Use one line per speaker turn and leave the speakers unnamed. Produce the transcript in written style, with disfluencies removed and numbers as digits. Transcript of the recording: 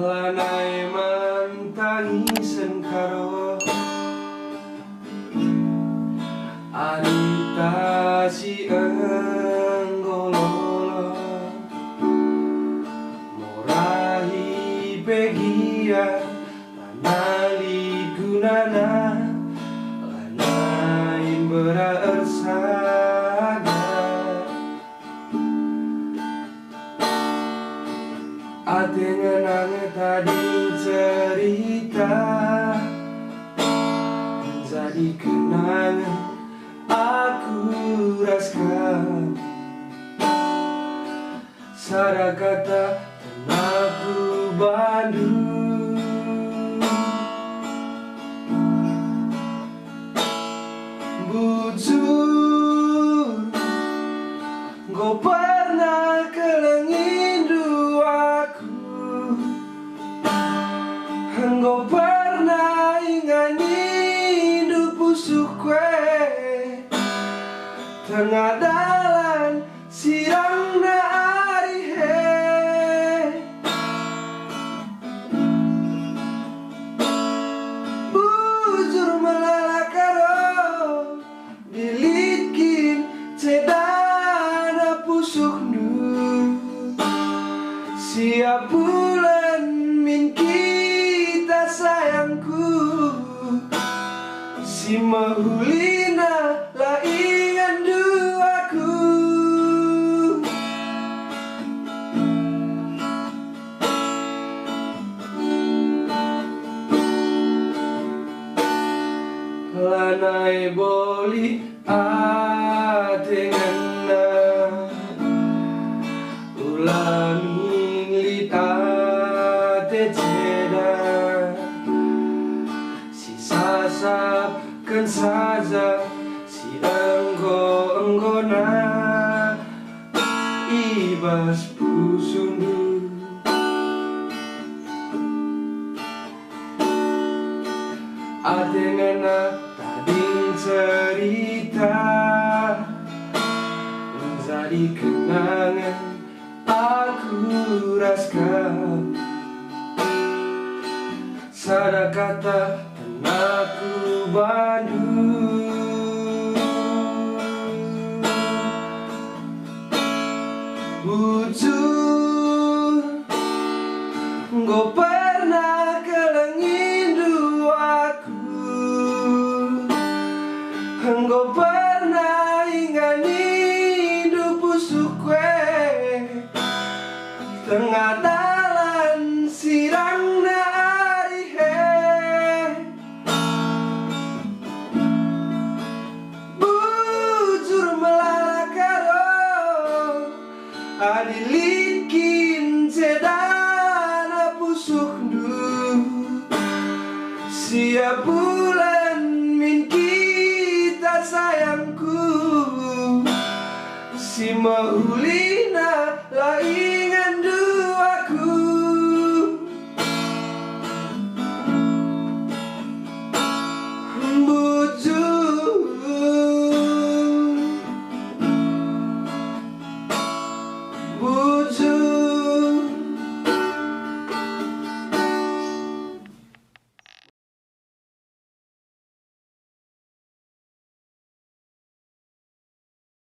Lanai mantangisen karo Arita si enggololo Morahi pegia Tanali gunana Lanai berersana Ate ngenang tadi cerita Menjadi kenangan aku rasakan Sada kata tenaku Bandung Bujur Go pernah kelengindu aku Go pernah inganindu pusuk kue Tengah dalan sirang na arihe Bujur melalakaro Dilikin cedana pusuknu Siap bulan min kita sayangku Si mahulina laingan duaku Lanai boli atengana Ulaming litate ceda Si sasapkan saja Si enggo-enggona Ibas pusundu Atengana tading cerita Menjadi kenangan aku rasakan Sada kata tenaku Bandung Bujur Go pernah kelengindu aku Go pernah inganindu pusuk kue Tengah dalan sirang na arihe Bujur melalakaro Adilikin cedana pusuknu Siap bulan min kita sayangku Si mahulina laingan du